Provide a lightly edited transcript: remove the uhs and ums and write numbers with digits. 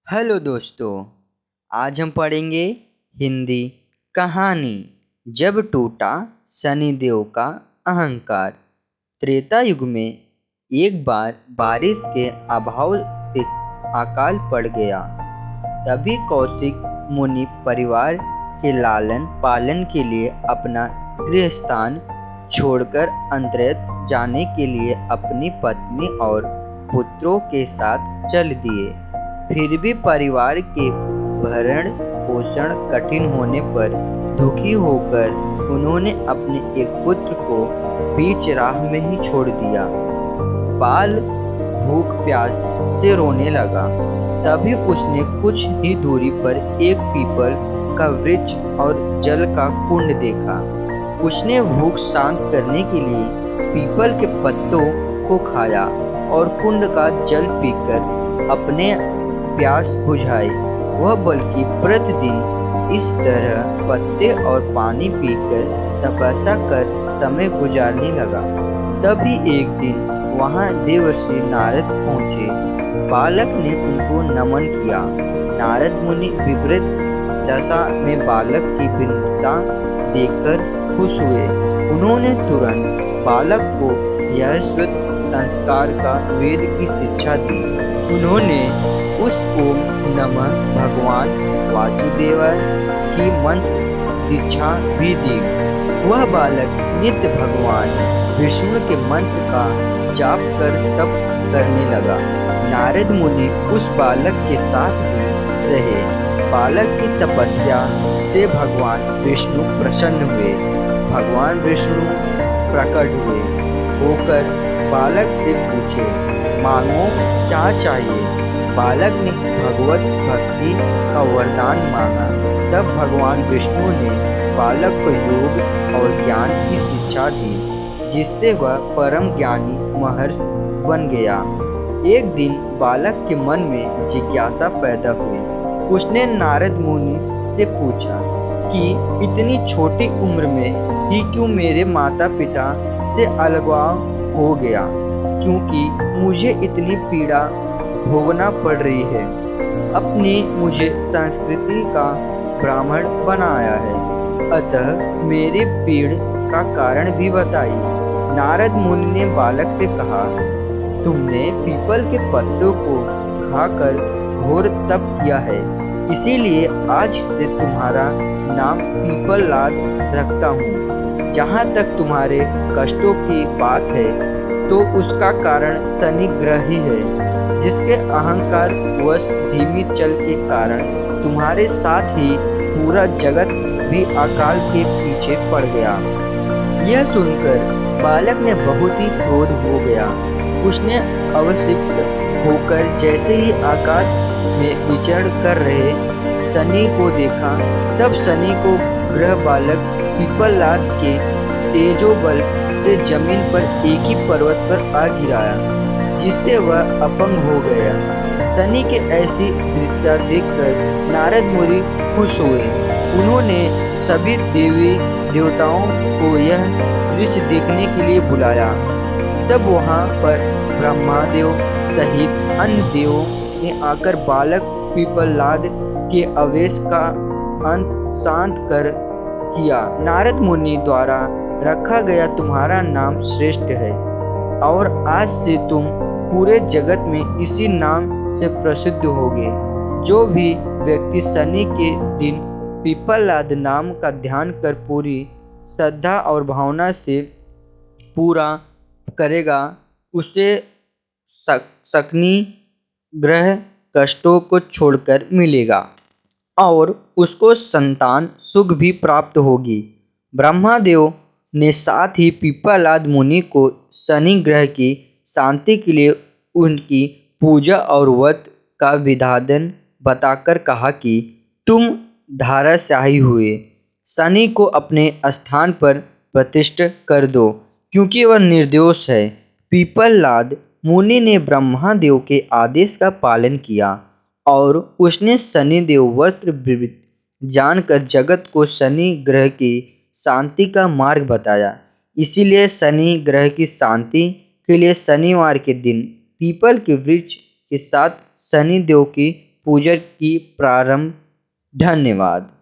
Hello दोस्तों, आज हम पढ़ेंगे हिंदी कहानी जब टूटा शनिदेव का अहंकार। त्रेता युग में एक बार बारिश के अभाव से अकाल पड़ गया। तभी कौशिक मुनि परिवार के लालन पालन के लिए अपना गृह स्थान छोड़कर अंतरिक्ष जाने के लिए अपनी पत्नी और पुत्रों के साथ चल दिए। फिर भी परिवार के भरण पोषण कठिन होने पर दुखी होकर उन्होंने अपने एक पुत्र को बीच राह में ही छोड़ दिया। बाल भूख प्यास से रोने लगा। तभी उसने कुछ ही दूरी पर एक पीपल का वृक्ष और जल का कुंड देखा। उसने भूख शांत करने के लिए पीपल के पत्तों को खाया और कुंड का जल पीकर अपने प्यास बुझाई। वह बल्कि प्रतिदिन इस तरह पत्ते और पानी पीकर तपस्या कर समय गुजारने लगा। तभी एक दिन वहां देवर्षि नारद पहुंचे। बालक ने उनको नमन किया। नारद मुनि विपरीत दशा में बालक की विनम्रता देखकर खुश हुए। उन्होंने तुरंत बालक को यशस्वी संस्कार का वेद की शिक्षा दी। उन्होंने उस ओम नमः भगवान वासुदेवाय की मंत्र दीक्षा भी दी। वह बालक नित्य भगवान विष्णु के मंत्र का जाप कर तप करने लगा। नारद मुनि उस बालक के साथ ही रहे। बालक की तपस्या से भगवान विष्णु प्रसन्न हुए। भगवान विष्णु प्रकट होकर बालक से पूछे, मांगो क्या चाहिए। बालक ने भगवत भक्ति का वरदान मांगा। तब भगवान विष्णु ने बालक को योग और ज्ञान की शिक्षा दी, जिससे वह परम ज्ञानी महर्षि बन गया। एक दिन बालक के मन में जिज्ञासा पैदा हुई। उसने नारद मुनि से पूछा कि इतनी छोटी उम्र में ही क्यों मेरे माता पिता से अलगाव हो गया, क्योंकि मुझे इतनी पीड़ा भोगना पड़ रही है। अपनी मुझे संस्कृति का ब्राह्मण बनाया है, अतः मेरी पीड़ का कारण भी बताइए। नारद मुनि ने बालक से कहा, तुमने पीपल के पत्तों को खाकर घोर तप किया है, इसीलिए आज से तुम्हारा नाम पीपललाद रखता हूँ। जहाँ तक तुम्हारे कष्टों की बात है तो उसका कारण शनि ग्रह ही है, जिसके अहंकार वश धीमी चल के कारण तुम्हारे साथ ही पूरा जगत भी अकाल के पीछे पड़ गया। यह सुनकर बालक ने बहुत ही क्रोध हो गया। उसने अवसिक्त होकर जैसे ही आकाश में विचरण कर रहे शनि को देखा, तब शनि को ग्रह बालक पीपललाद के तेजोबल से जमीन पर एक ही पर्वत पर आ गिराया, जिससे वह अपंग हो गया। शनि के ऐसी दृष्टि देखकर नारद मुनि खुश हुए। उन्होंने सभी देवी देवताओं को यह दृश्य देखने के लिए बुलाया। तब वहां पर ब्रह्मादेव सहित अन्य देवों ने आकर बालक पीपललाद के आवेश का अंत शांत कर किया। नारद मुनि द्वारा रखा गया तुम्हारा नाम श्रेष्ठ है और आज से तुम पूरे जगत में इसी नाम से प्रसिद्ध होगे। जो भी व्यक्ति शनि के दिन पीपललाद नाम का ध्यान कर पूरी श्रद्धा और भावना से पूरा करेगा, उसे शनि ग्रह कष्टों को छोड़कर मिलेगा और उसको संतान सुख भी प्राप्त होगी। ब्रह्मादेव ने साथ ही पीपललाद मुनि को शनि ग्रह की शांति के लिए उनकी पूजा और व्रत का विधान बताकर कहा कि तुम धराशायी हुए शनि को अपने स्थान पर प्रतिष्ठित कर दो, क्योंकि वह निर्दोष है। पीपललाद मुनि ने ब्रह्मादेव के आदेश का पालन किया और उसने शनिदेव व्रत जानकर जगत को शनि ग्रह की शांति का मार्ग बताया। इसीलिए शनि ग्रह की शांति के लिए शनिवार के दिन पीपल के वृक्ष के साथ शनिदेव की पूजन की प्रारंभ। धन्यवाद।